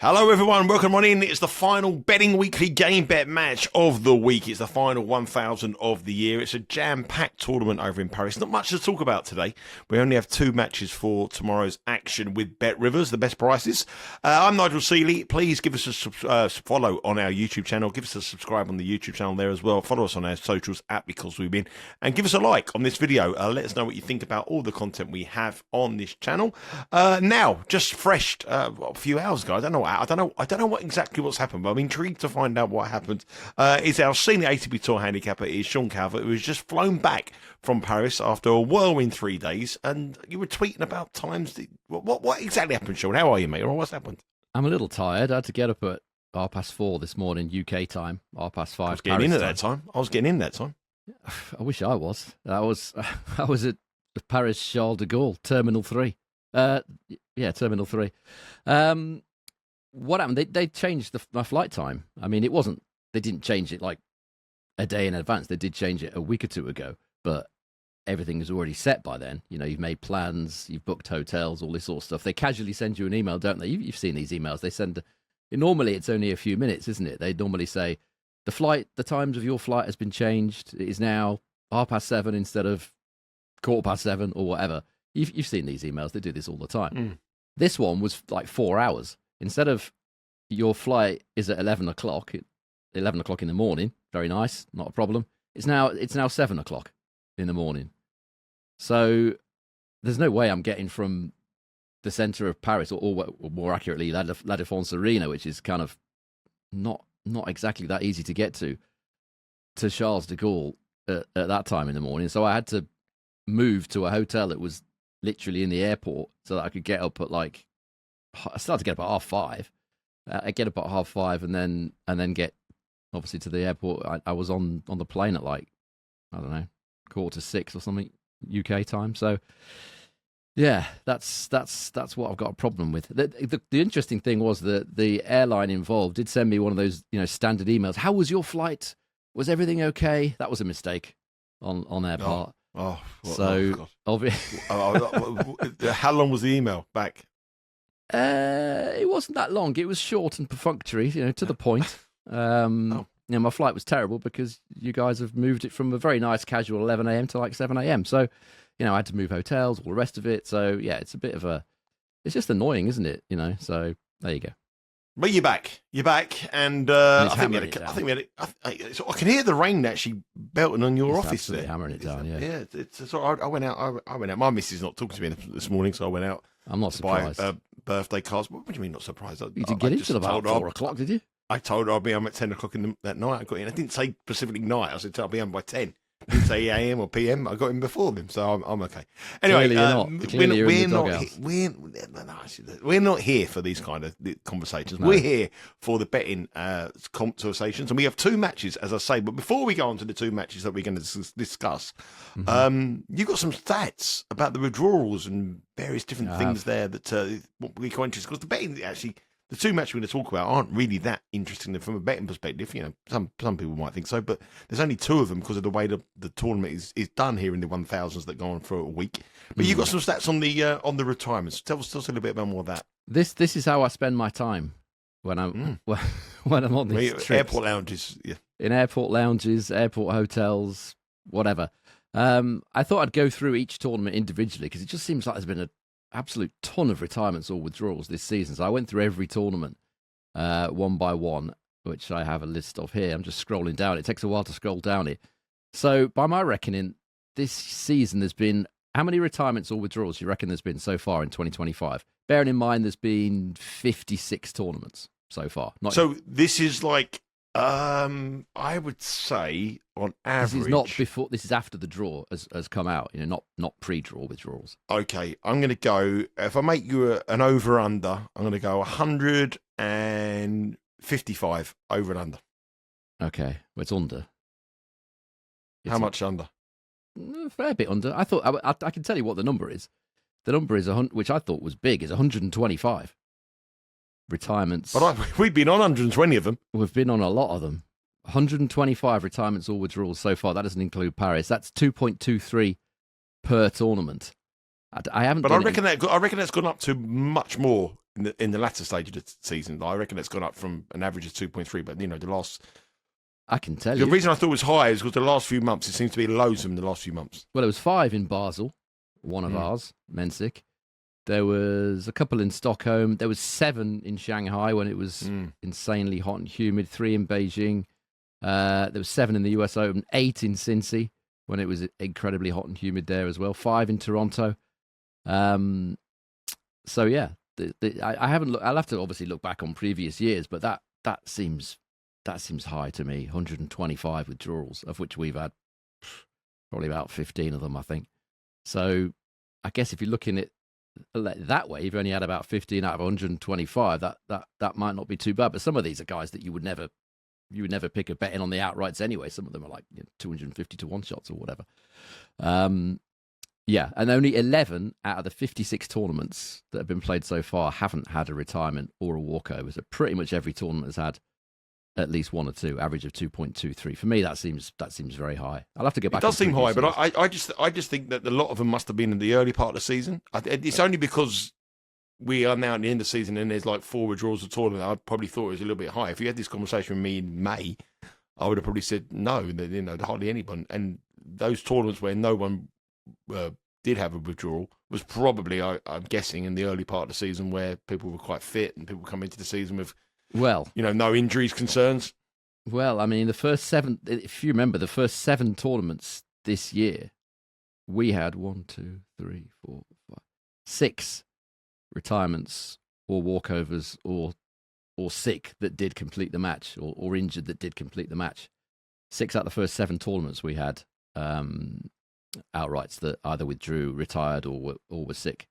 Hello everyone, welcome on in. It's the final betting weekly game bet match of the week. It's the final 1,000 of the year. It's a jam-packed tournament over in Paris. Not much to talk about today. We only have two matches for tomorrow's action with Bet Rivers, the best prices. I'm Nigel Seeley. Please give us a follow on our YouTube channel. Give us a subscribe on the YouTube channel there as well. Follow us on our socials at Because We've Been. And give us a like on this video. Let us know what you think about all the content we have on this channel. Now, just fresh a few hours ago, I don't know what exactly what's happened, but I'm intrigued to find out what happened. Is our senior ATP Tour handicapper is Sean Calvert, who has just flown back from Paris after a whirlwind 3 days, and you were tweeting about times. What exactly happened, Sean? How are you, mate? Or what's happened? I'm a little tired. I had to get up at 4:30 this morning, UK time, 5:30. I was getting in at that time. I wish I was. I was at Paris Charles de Gaulle, Terminal 3. Terminal 3. What happened? They changed my flight time. I mean, they didn't change it like a day in advance. They did change it a week or two ago, but everything is already set by then. You know, you've made plans, you've booked hotels, all this sort of stuff. They casually send you an email, don't they? You've seen these emails. They send, normally it's only a few minutes, isn't it? They normally say, the times of your flight has been changed. It is now 7:30 instead of 7:15 or whatever. You've seen these emails. They do this all the time. This one was like 4 hours. Instead of your flight is at 11 o'clock in the morning, very nice, not a problem. It's now 7 o'clock in the morning. So there's no way I'm getting from the centre of Paris, or more accurately, La Défense Arena, which is kind of not exactly that easy to get to Charles de Gaulle at that time in the morning. So I had to move to a hotel that was literally in the airport so that I could get up at I started to get up at 5:30. I get up at 5:30 and then get obviously to the airport. I was on the plane at 5:45 or something UK time. So yeah, that's what I've got a problem with. The interesting thing was that the airline involved did send me one of those standard emails. How was your flight? Was everything okay? That was a mistake on their part. How long was the email back? It wasn't that long. It was short and perfunctory, to the point. My flight was terrible because you guys have moved it from a very nice casual 11 a.m. to 7 a.m. So, I had to move hotels, all the rest of it. So, yeah, it's a bit of it's just annoying, isn't it? So there you go. But you're back, and I can hear the rain actually belting on your office there. Hammering it down, yeah. Yeah, so I went out. My missus is not talking to me this morning, so I went out. I'm not surprised. Buy birthday cards. What do you mean not surprised? You didn't get in till about 4 o'clock, did you? I told her I'll be home at 10 o'clock that night. I got in. I didn't say specifically night. I said I'll be home by 10. I didn't say AM or PM. I got in before them, so I'm okay. Anyway, we're not here for these kind of conversations. No. We're here for the betting conversations, and we have two matches, as I say. But before we go on to the two matches that we're going to discuss, you've got some stats about the withdrawals and various different things there that we're quite interested, because the betting actually. The two matches we're going to talk about aren't really that interesting from a betting perspective. Some people might think so, but there's only two of them because of the way the tournament is done here in the 1,000s that go on for a week. But you've got some stats on the retirements. Tell us a little bit about more of that. This is how I spend my time when I'm when I'm on these trips. Airport lounges, yeah. In airport lounges, airport hotels, whatever. I thought I'd go through each tournament individually because it just seems like there's been an absolute ton of retirements or withdrawals this season. So I went through every tournament one by one, which I have a list of here. I'm just scrolling down. It takes a while to scroll down it. So by my reckoning, this season there's been, how many retirements or withdrawals do you reckon there's been so far in 2025? Bearing in mind there's been 56 tournaments so far. This is I would say on average. This is not before. This is after the draw has come out. Not pre-draw withdrawals. Okay, I'm going to go. If I make you an over/under, I'm going to go 155 over and under. Okay, well, it's under. How much under? A fair bit under. I thought I can tell you what the number is. The number is which I thought was big, is 125. Retirements. But we've been on 120 of them. We've been on a lot of them. 125 retirements or withdrawals so far. That doesn't include Paris. That's 2.23 per tournament. I haven't. But I reckon that's gone up to much more in the latter stage of the season. I reckon it's gone up from an average of 2.3. But the last, I can tell you. The reason I thought it was high is because the last few months it seems to be loads of them. The last few months. Well, it was 5 in Basel, one of ours, Mensik. There was a couple in Stockholm. There was 7 in Shanghai when it was insanely hot and humid. 3 in Beijing. There was 7 in the US Open. 8 in Cincy when it was incredibly hot and humid there as well. 5 in Toronto. So yeah, I haven't looked. I'll have to obviously look back on previous years, but that seems high to me. 125 withdrawals, of which we've had probably about 15 of them, I think. So I guess if you're looking at that way, you've only had about 15 out of 125. That might not be too bad. But some of these are guys that you would never pick a bet in on the outrights anyway. Some of them are like 250 to 1 shots or whatever. Yeah, and only 11 out of the 56 tournaments that have been played so far haven't had a retirement or a walkover. So pretty much every tournament has had at least 1 or 2, average of 2.23. For me, that seems very high. I'll have to get back. It does seem high, but I just think that a lot of them must have been in the early part of the season. It's only because we are now at the end of the season and there's like 4 withdrawals of tournament. I probably thought it was a little bit high. If you had this conversation with me in May, I would have probably said no. Hardly anyone. And those tournaments where no one did have a withdrawal was probably, I'm guessing, in the early part of the season where people were quite fit and people come into the season with, no injuries, concerns. Well, I mean, the first 7, if you remember, the first 7 tournaments this year, we had 1, 2, 3, 4, 5, 6 retirements or walkovers or sick that did complete the match or injured that did complete the match. 6 out of the first 7 tournaments we had outrights that either withdrew, retired, or were sick.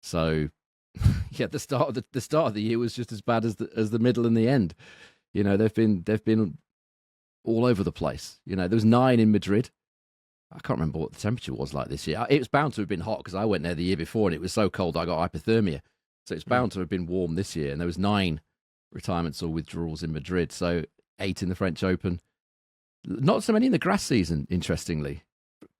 So, yeah, the start of the year was just as bad as the middle and the end. They've been all over the place. There was 9 in Madrid. I can't remember what the temperature was like this year. It was bound to have been hot because I went there the year before and it was so cold I got hypothermia. So it's bound to have been warm this year. And there was 9 retirements or withdrawals in Madrid. So 8 in the French Open. Not so many in the grass season, interestingly.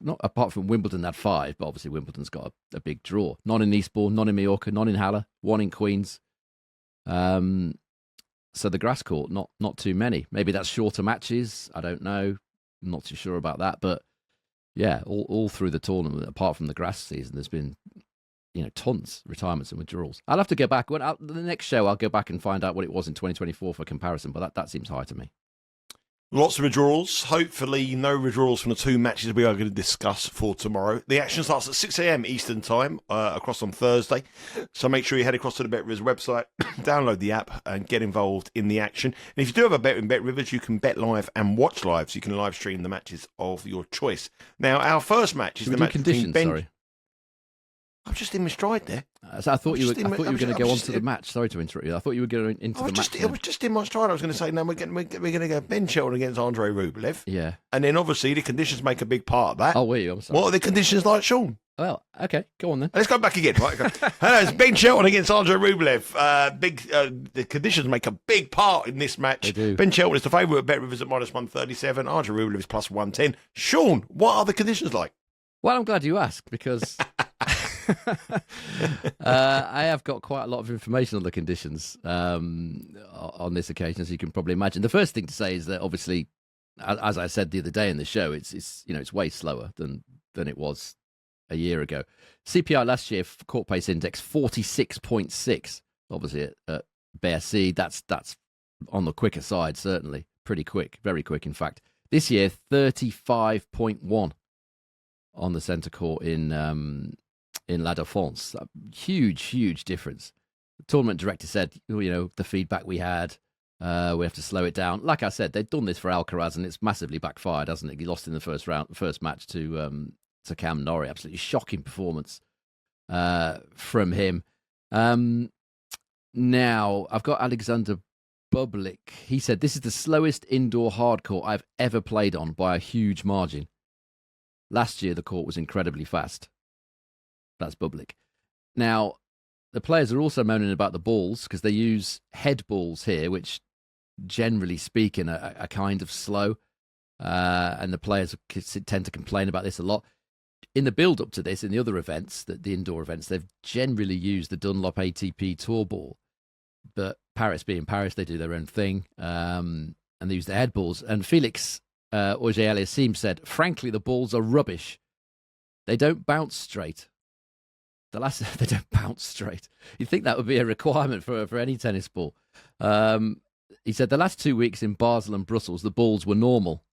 Not apart from Wimbledon had 5, but obviously Wimbledon's got a big draw. None in Eastbourne, none in Mallorca, none in Halle, 1 in Queens. So the grass court, not too many. Maybe that's shorter matches. I don't know. I'm not too sure about that. But yeah, all through the tournament, apart from the grass season, there's been tons retirements and withdrawals. I'll have to go back. The next show, I'll go back and find out what it was in 2024 for comparison. But that seems high to me. Lots of withdrawals. Hopefully no withdrawals from the 2 matches we are going to discuss for tomorrow. The action starts at 6 a.m. Eastern Time across on Thursday. So make sure you head across to the BetRivers website, download the app and get involved in the action. And if you do have a bet in BetRivers, you can bet live and watch live. So you can live stream the matches of your choice. Now, our first match is the match between Ben... Sorry. I'm just in my stride there. So I thought you were going to go on to the match. Sorry to interrupt you. I thought you were going into the match. I was just in my stride. I was going to say, no, we're going to go Ben Shelton against Andrey Rublev. Yeah. And then obviously the conditions make a big part of that. Oh, I'm sorry. What are the conditions like, Sean? Well, okay, go on then. Let's go back again. Right, okay. Hello, it's Ben Shelton against Andrey Rublev. The conditions make a big part in this match. They do. Ben Shelton is the favourite at BetRivers at -137. Andrey Rublev is +110. Sean, what are the conditions like? Well, I'm glad you asked because I have got quite a lot of information on the conditions on this occasion, as you can probably imagine. The first thing to say is that obviously, as I said the other day in the show, it's way slower than it was a year ago. CPI last year, court pace index 46.6. Obviously at BSC, that's on the quicker side, certainly pretty quick, very quick, in fact. This year, 35.1 on the centre court in La Défense. Huge difference. The tournament director said, the feedback we had, we have to slow it down. Like I said, they've done this for Alcaraz, and it's massively backfired, hasn't it? He lost in the first match to Cam Norrie. Absolutely shocking performance from him. Now, I've got Alexander Bublik. He said, this is the slowest indoor hard court I've ever played on by a huge margin. Last year, the court was incredibly fast. That's Bublik. Now, the players are also moaning about the balls because they use head balls here, which, generally speaking, are kind of slow. And the players tend to complain about this a lot. in the build-up to this, in the other events, the indoor events, they've generally used the Dunlop ATP Tour ball. But Paris being Paris, they do their own thing, and they use the head balls. And Felix Auger-Aliassime said, frankly, the balls are rubbish. They don't bounce straight. They don't bounce straight. You'd think that would be a requirement for any tennis ball. He said the last 2 weeks in Basel and Brussels, the balls were normal.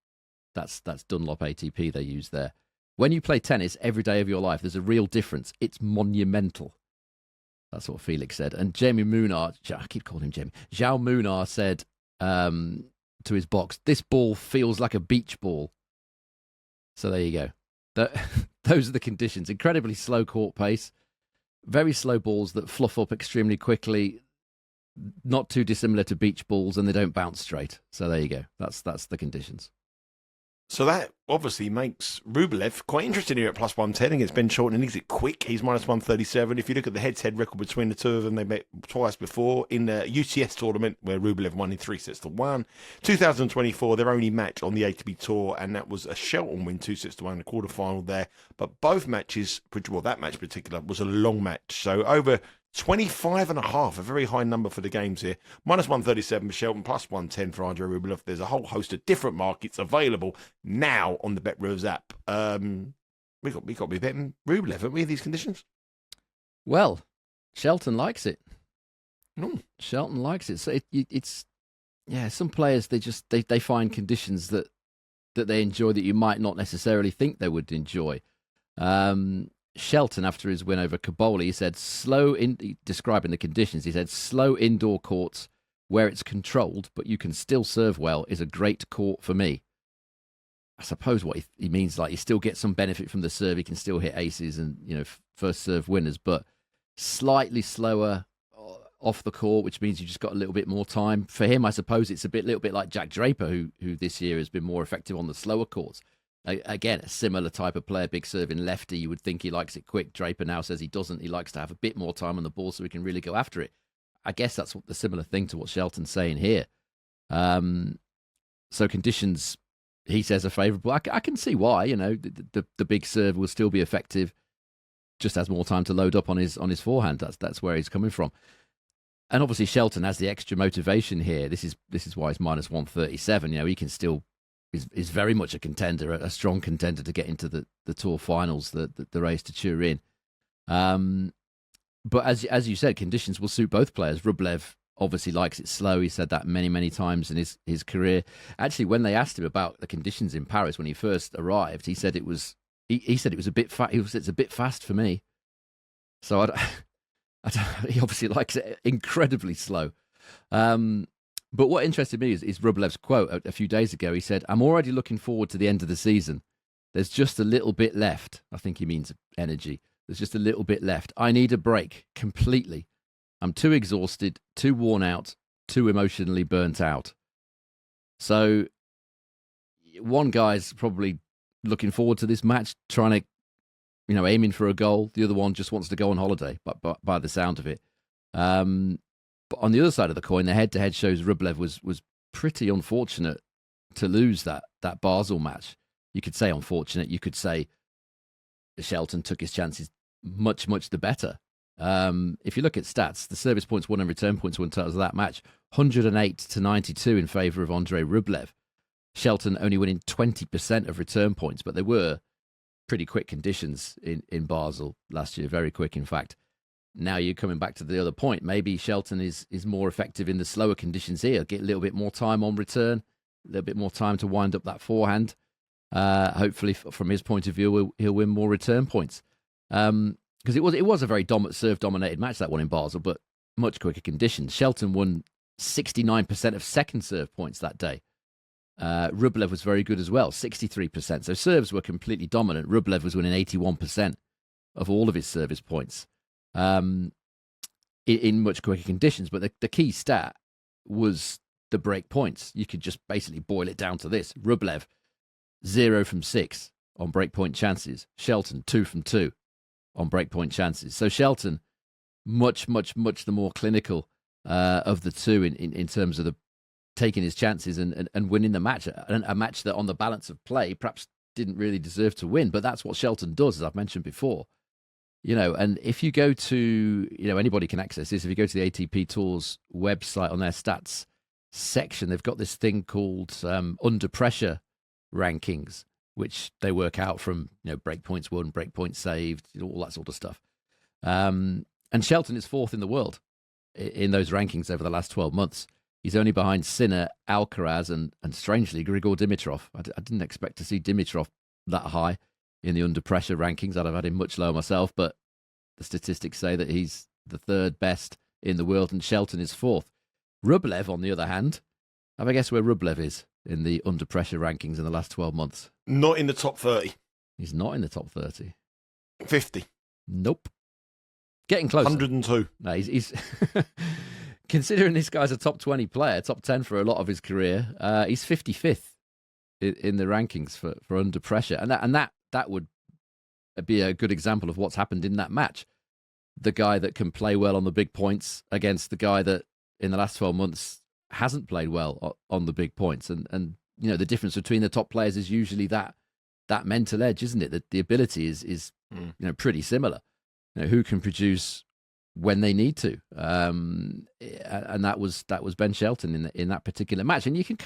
That's Dunlop ATP they use there. When you play tennis every day of your life, there's a real difference. It's monumental. That's what Felix said. And Jamie Munar, I keep calling him Jamie, Zhao Munar said to his box, this ball feels like a beach ball. So there you go. Those are the conditions. Incredibly slow court pace, very slow balls that fluff up extremely quickly, not too dissimilar to beach balls, and they don't bounce straight. So there you go. That's the conditions. So that obviously makes Rublev quite interesting here at plus 110 against Ben Shelton. He's quick. He's minus 137. If you look at the head-to-head record between the two of them, they met twice before in the UCS tournament where Rublev won in 3-1. 2024, their only match on the ATP Tour, and that was a Shelton win 2-1 in the quarterfinal there. But both matches, well, that match in particular, was a long match. So over 25.5, a very high number for the games here. Minus 137 for Shelton, plus 110 for Andrey Rublev. There's a whole host of different markets available now on the BetRivers app. We got to be betting Rublev, haven't we, in these conditions? Well, Shelton likes it. Shelton likes it. So it's some players they find conditions that they enjoy that you might not necessarily think they would enjoy. Shelton, after his win over Caboli, he said describing the conditions, he said slow indoor courts where it's controlled, but you can still serve well is a great court for me. I suppose what he means, like, you still get some benefit from the serve. You can still hit aces and, first serve winners, but slightly slower off the court, which means you just got a little bit more time. For him, I suppose it's a little bit like Jack Draper, who this year has been more effective on the slower courts. Again, a similar type of player, big serving lefty. You would think he likes it quick. Draper now says he doesn't. He likes to have a bit more time on the ball so he can really go after it. I guess that's the similar thing to what Shelton's saying here. So conditions, he says, are favourable. I can see why. The big serve will still be effective. Just has more time to load up on his forehand. That's where he's coming from. And obviously Shelton has the extra motivation here. This is why he's minus 137. He can still is very much a contender, a strong contender to get into the tour finals, the race to Turin. But as you said, conditions will suit both players. Rublev obviously likes it slow. He said that many, many times in his career. Actually, when they asked him about the conditions in Paris when he first arrived, he said it was a bit fast. It's a bit fast for me. So he obviously likes it incredibly slow. But what interested me is Rublev's quote a few days ago. He said, I'm already looking forward to the end of the season. There's just a little bit left. I think he means energy. There's just a little bit left. I need a break completely. I'm too exhausted, too worn out, too emotionally burnt out. So one guy's probably looking forward to this match, trying to, aiming for a goal. The other one just wants to go on holiday, but by the sound of it. But on the other side of the coin, the head-to-head shows Rublev was pretty unfortunate to lose that Basel match. You could say unfortunate. You could say Shelton took his chances much, much the better. If you look at stats, the service points won and return points won totals of that match, 108-92 in favour of Andrey Rublev. Shelton only winning 20% of return points, but they were pretty quick conditions in Basel last year, very quick, in fact. Now you're coming back to the other point. Maybe Shelton is more effective in the slower conditions here. Get a little bit more time on return, a little bit more time to wind up that forehand. Hopefully, from his point of view, he'll win more return points. Because it was a very serve-dominated match, that one in Basel, but much quicker conditions. Shelton won 69% of second serve points that day. Rublev was very good as well, 63%. So serves were completely dominant. Rublev was winning 81% of all of his service points. In much quicker conditions. But the key stat was the break points. You could just basically boil it down to this. Rublev, 0 from 6 on break point chances. Shelton, 2 from 2 on break point chances. So Shelton, much, much, much the more clinical of the two in terms of taking his chances and winning the match. A match that on the balance of play perhaps didn't really deserve to win. But that's what Shelton does, as I've mentioned before. And if you go to, anybody can access this. If you go to the ATP Tour's website on their stats section, they've got this thing called under pressure rankings, which they work out from, break points won, break points saved, all that sort of stuff. And Shelton is 4th in the world in those rankings over the last 12 months. He's only behind Sinner, Alcaraz, and strangely, Grigor Dimitrov. I didn't expect to see Dimitrov that high in the under pressure rankings. I'd have had him much lower myself, but the statistics say that he's the 3rd best in the world, and Shelton is 4th. Rublev, on the other hand, have a guess where Rublev is in the under pressure rankings in the last 12 months? Not in the top 30. He's not in the top 30. 50. Nope. Getting close. 102. No, he's considering this guy's a top 20 player, top 10 for a lot of his career. He's 55th in the rankings for under pressure, and that would be a good example of what's happened in that match. The guy that can play well on the big points against the guy that in the last 12 months hasn't played well on the big points, and the difference between the top players is usually that mental edge, isn't it? That the ability is pretty similar. Who can produce when they need to, and that was Ben Shelton in that particular match. And you can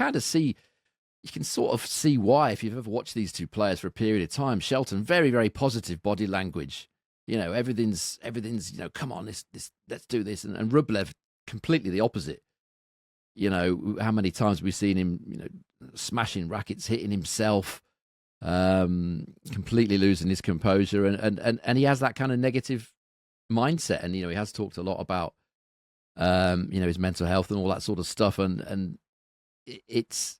sort of see why, if you've ever watched these two players for a period of time. Shelton, very, very positive body language. Everything's come on, let's do this. And Rublev, completely the opposite. How many times we've seen him, smashing rackets, hitting himself, completely losing his composure, and he has that kind of negative mindset. And he has talked a lot about his mental health and all that sort of stuff. And it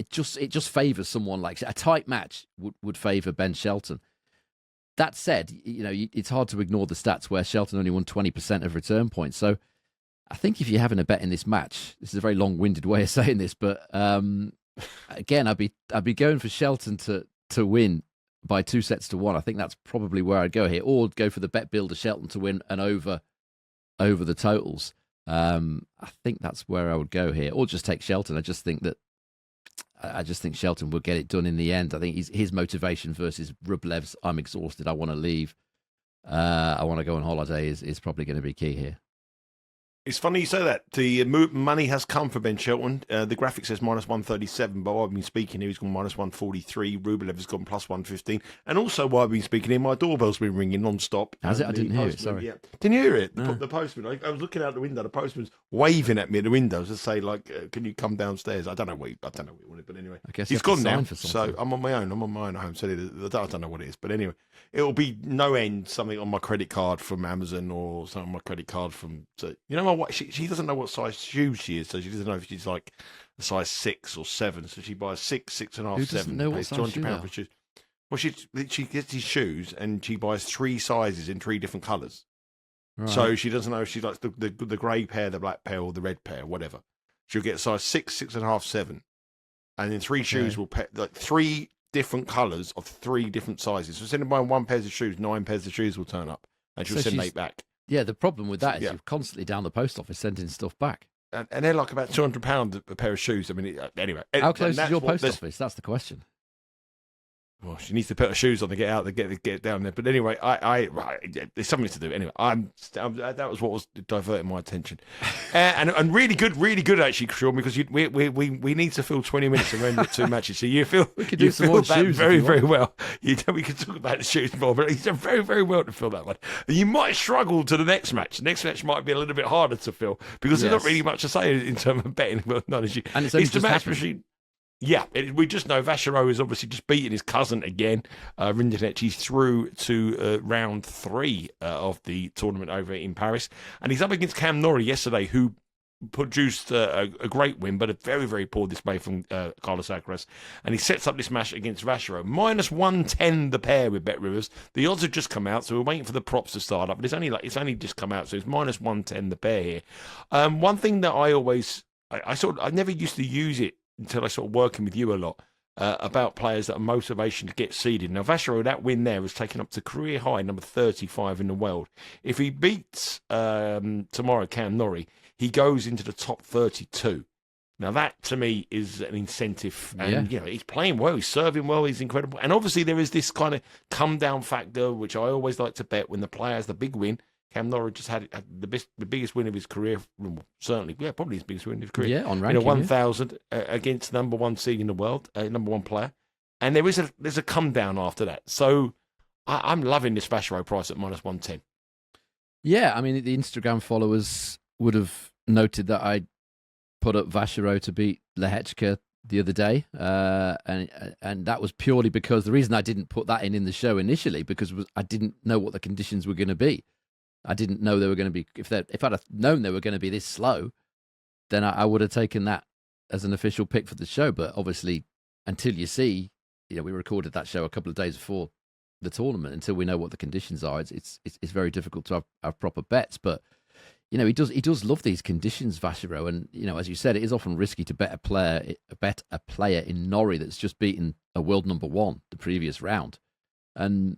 just favors someone like a tight match would favor Ben Shelton. That said, it's hard to ignore the stats where Shelton only won 20% of return points. So I think if you're having a bet in this match, this is a very long-winded way of saying this, but again, I'd be going for Shelton to win by 2-1. I think that's probably where I'd go here, or go for the bet builder Shelton to win and over the totals. I think that's where I would go here, or just take Shelton. I just think Shelton will get it done in the end. I think his motivation versus Rublev's "I'm exhausted, I want to leave, I want to go on holiday" is probably going to be key here. It's funny you say that. The money has come for Ben Shelton. The graphic says -137, but while I've been speaking here, he's gone -143. Rublev has gone +115. And also, while I've been speaking here, my doorbell's been ringing non-stop. Has it? I didn't hear it, sorry. Yeah. Didn't you hear it? No. The postman. I was looking out the window. The postman's waving at me at the window to say, can you come downstairs? I don't know what he wanted, but anyway. I guess he's gone now, for so I'm on my own. at home, so I don't know what it is. But anyway, it'll be no end, something on my credit card from Amazon or something on my credit card from... what? She doesn't know what size shoes she is, so she doesn't know if she's like a size 6 or 7. So she buys 6, 6.5, Who 7. doesn't know what size £200 for shoes. Well, she gets these shoes and she buys 3 sizes in 3 different colours. Right. So she doesn't know if she likes the grey pair, the black pair, or the red pair, whatever. She'll get a size 6, 6.5, 7, and then 3 shoes will like 3 different colours of 3 different sizes. So instead of buying 1 pair of shoes, 9 pairs of shoes will turn up, and she'll send 8 back. Yeah, the problem with that is you're constantly down the post office sending stuff back. And they're like about £200 a pair of shoes. I mean, anyway. How close is your post office? That's the question. Well, she needs to put her shoes on to get out, to get down there. But anyway, there's something to do. Anyway, that was what was diverting my attention, and really good actually, Sean, because we need to fill 20 minutes around the 2 matches. So you feel we could do some more shoes very well. We could talk about the shoes more, but it's very very well to fill that one. You might struggle to the next match. The next match might be a little bit harder to fill because there's not really much to say in terms of betting. Well, not as you. And it's the match machine. Yeah, we just know Vacherot is obviously just beating his cousin again. Rinderknecht, he's through to round 3 of the tournament over in Paris. And he's up against Cam Norrie yesterday, who produced a great win, but a very, very poor display from Carlos Alcaraz. And he sets up this match against Vacherot. -110 the pair with Bet Rivers. The odds have just come out, so we're waiting for the props to start up. But it's only just come out, so it's -110 the pair here. One thing that I never used to use it until I started working with you a lot, about players that are motivation to get seeded. Now, Vacherot, that win there was taken up to career high, number 35 in the world. If he beats tomorrow Cam Norrie, he goes into the top 32. Now that to me is an incentive, and he's playing well, he's serving well, he's incredible, and obviously there is this kind of come down factor, which I always like to bet when the player has the big win. Cam Norrie just had the biggest win of his career, certainly, probably his biggest win of his career. Yeah, on ranking, 1,000 against number one seed in the world, number one player, and there's a come down after that. So I'm loving this Vacherot price at -110. Yeah, I mean the Instagram followers would have noted that I put up Vacherot to beat Lehechka the other day, and that was purely because the reason I didn't put that in the show initially because I didn't know what the conditions were going to be. I didn't know they were going to be. If I'd have known they were going to be this slow, then I would have taken that as an official pick for the show. But obviously, until you see, we recorded that show a couple of days before the tournament. Until we know what the conditions are, it's very difficult to have proper bets. But he does love these conditions, Vacherot, and as you said, it is often risky to bet a player in Norrie that's just beaten a world number one the previous round, and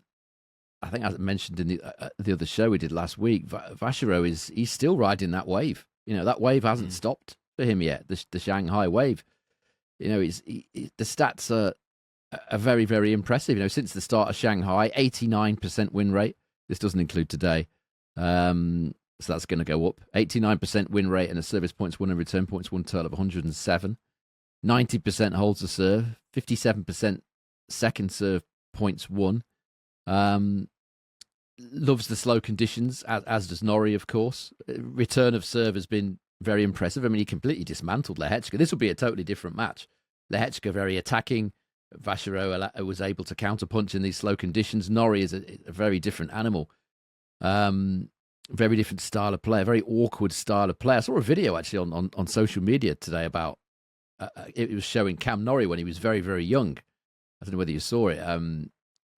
I think as I mentioned in the other show we did last week, Vacherot he's still riding that wave. That wave hasn't stopped for him yet. The Shanghai wave. The stats are very, very impressive. Since the start of Shanghai, 89% win rate. This doesn't include today. So that's going to go up. 89% win rate and a service points won and return points won total of 107. 90% holds the serve. 57% second serve points won. Loves the slow conditions, as does Norrie, of course. Return of serve has been very impressive. I mean, he completely dismantled Lehechka. This will be a totally different match. Lehechka very attacking. Vacherot was able to counterpunch in these slow conditions. Norrie is a very different animal. Very different style of play, a very awkward style of play. I saw a video actually on social media today about it was showing Cam Norrie when he was very, very young. I don't know whether you saw it.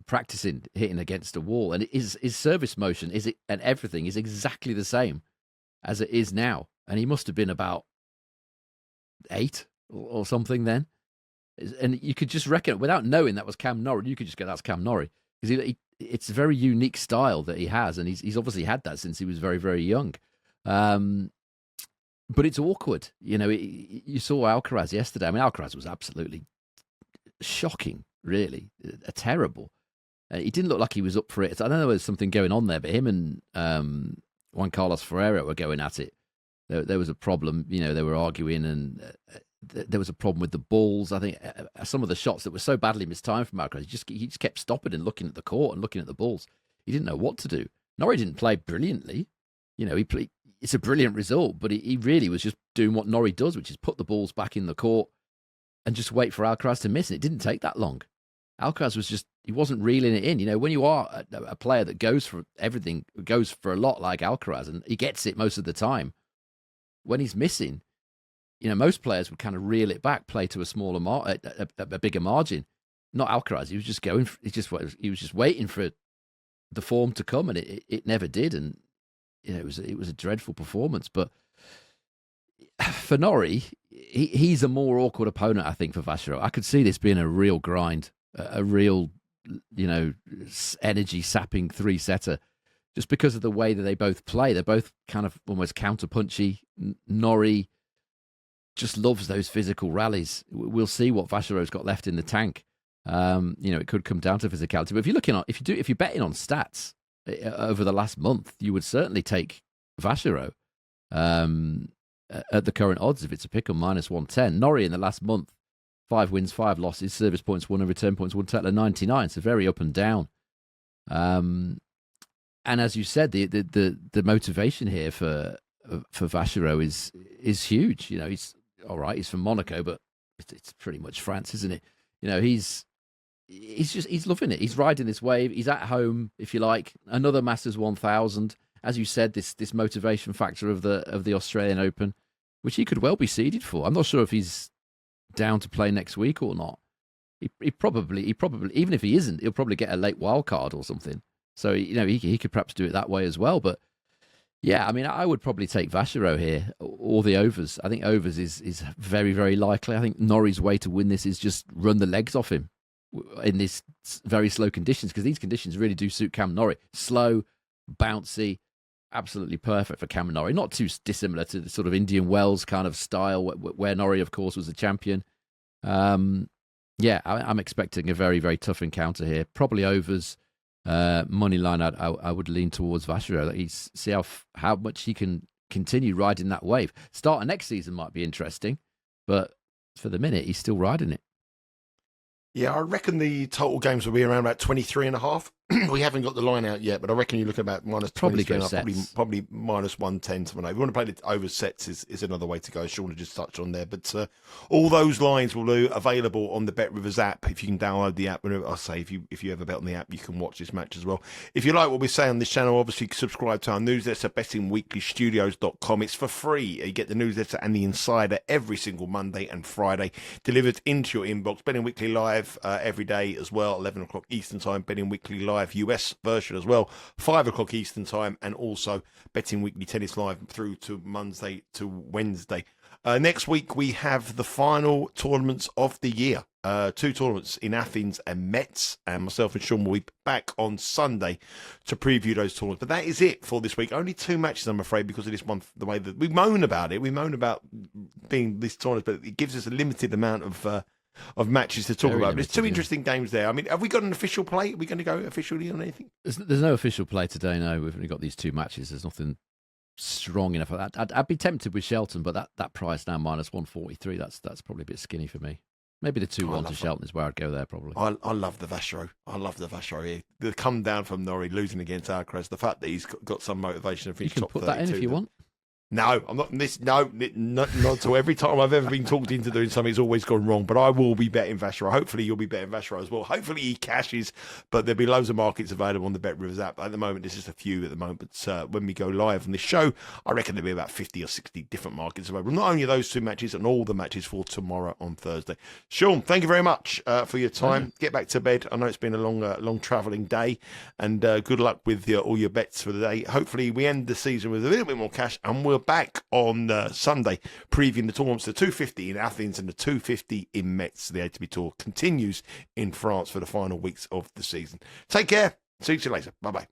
Practicing hitting against a wall, and his service motion and everything is exactly the same as it is now. And he must have been about 8 or something then. And you could just reckon, without knowing that was Cam Norrie, you could just go, that's Cam Norrie. Because it's a very unique style that he has, and he's obviously had that since he was very, very young. But it's awkward. You saw Alcaraz yesterday. I mean, Alcaraz was absolutely shocking, really, terrible. He didn't look like he was up for it. I don't know if there's something going on there, but him and Juan Carlos Ferreira were going at it. There was a problem. They were arguing, and there was a problem with the balls. I think some of the shots that were so badly mistimed from Alcaraz, he just kept stopping and looking at the court and looking at the balls. He didn't know what to do. Norrie didn't play brilliantly. It's a brilliant result, but he really was just doing what Norrie does, which is put the balls back in the court and just wait for Alcaraz to miss. And it didn't take that long. Alcaraz he wasn't reeling it in. When you are a player that goes for everything, goes for a lot like Alcaraz, and he gets it most of the time, when he's missing, most players would kind of reel it back, play to a smaller, a bigger margin. Not Alcaraz. He was just going. He was just waiting for the form to come, and it never did. And it was a dreadful performance. But for Norrie, he's a more awkward opponent, I think, for Vacherot. I could see this being a real grind, a real energy sapping 3-setter, just because of the way that they both play. They're both kind of almost counter-punchy. Norrie just loves those physical rallies. We'll see what Vacherot's got left in the tank. It could come down to physicality. But if you're betting on stats over the last month, you would certainly take Vacherot at the current odds if it's a pick on -110. Norrie in the last month, 5 wins, 5 losses, service points won and return points won, total of 99. So very up and down. And as you said, the motivation here for Vacherot is huge. He's all right. He's from Monaco, but it's pretty much France, isn't it? He's loving it. He's riding this wave. He's at home, if you like. Another Masters 1000. As you said, this motivation factor of the Australian Open, which he could well be seeded for. I'm not sure if he's down to play next week or not. He probably, even if he isn't, he'll probably get a late wild card or something. So he could perhaps do it that way as well. But yeah, I mean, I would probably take Vacherot here or the overs. I think overs is very, very likely. I think Norrie's way to win this is just run the legs off him in these very slow conditions, because these conditions really do suit Cam Norrie. Slow, bouncy, absolutely perfect for Cameron Norrie. Not too dissimilar to the sort of Indian Wells kind of style, where Norrie, of course, was the champion. I'm expecting a very, very tough encounter here. Probably overs. Money line, I would lean towards Vacherot. See how much he can continue riding that wave. Start of next season might be interesting, but for the minute, he's still riding it. Yeah, I reckon the total games will be around about 23.5. We haven't got the line out yet, but I reckon you look at about minus probably 23.5, probably minus 110 something. If you want to play the over sets, is another way to go. Sean just touched on there, but all those lines will be available on the Bet Rivers app. If you can download the app, I say if you ever bet on the app, you can watch this match as well. If you like what we say on this channel, obviously subscribe to our newsletter, bettingweeklystudios.com. It's for free. You get the newsletter and the insider every single Monday and Friday delivered into your inbox. Betting Weekly Live every day as well, 11 o'clock Eastern Time. Betting Weekly Live US version as well, 5 o'clock Eastern Time, and also Betting Weekly Tennis Live through to Monday to Wednesday. Next week we have the final tournaments of the year. 2 tournaments in Athens and Metz, and myself and Sean will be back on Sunday to preview those tournaments. But that is it for this week. Only 2 matches, I'm afraid, because of this one, the way that we moan about it. We moan about being this tournament, but it gives us a limited amount of matches to talk Very about. limited, There's 2 interesting games there. I mean, have we got an official play? Are we going to go officially on anything? There's no official play today, no. We've only got these 2 matches. There's nothing strong enough. I'd be tempted with Shelton, but that price now minus 143, that's probably a bit skinny for me. Maybe the 2-1 to Shelton is where I'd go there, probably. I love the Vacherot. I love the Vacherot. The come down from Norrie, losing against Alcaraz, the fact that he's got some motivation to finish top 32. You can put that in if you want. No, I'm not. Not so. Every time I've ever been talked into doing something, it's always gone wrong. But I will be betting Vacherot. Hopefully, you'll be betting Vacherot as well. Hopefully, he cashes. But there'll be loads of markets available on the Bet Rivers app. At the moment, there's just a few at the moment. But when we go live on this show, I reckon there'll be about 50 or 60 different markets available. Not only those 2 matches, and all the matches for tomorrow on Thursday. Sean, thank you very much for your time. Get back to bed. I know it's been a long travelling day, and good luck with all your bets for the day. Hopefully, we end the season with a little bit more cash, and we're back on Sunday previewing the tournaments, the 250 in Athens and the 250 in Metz. The ATP Tour continues in France for the final weeks of the season. Take care. See you later. Bye-bye.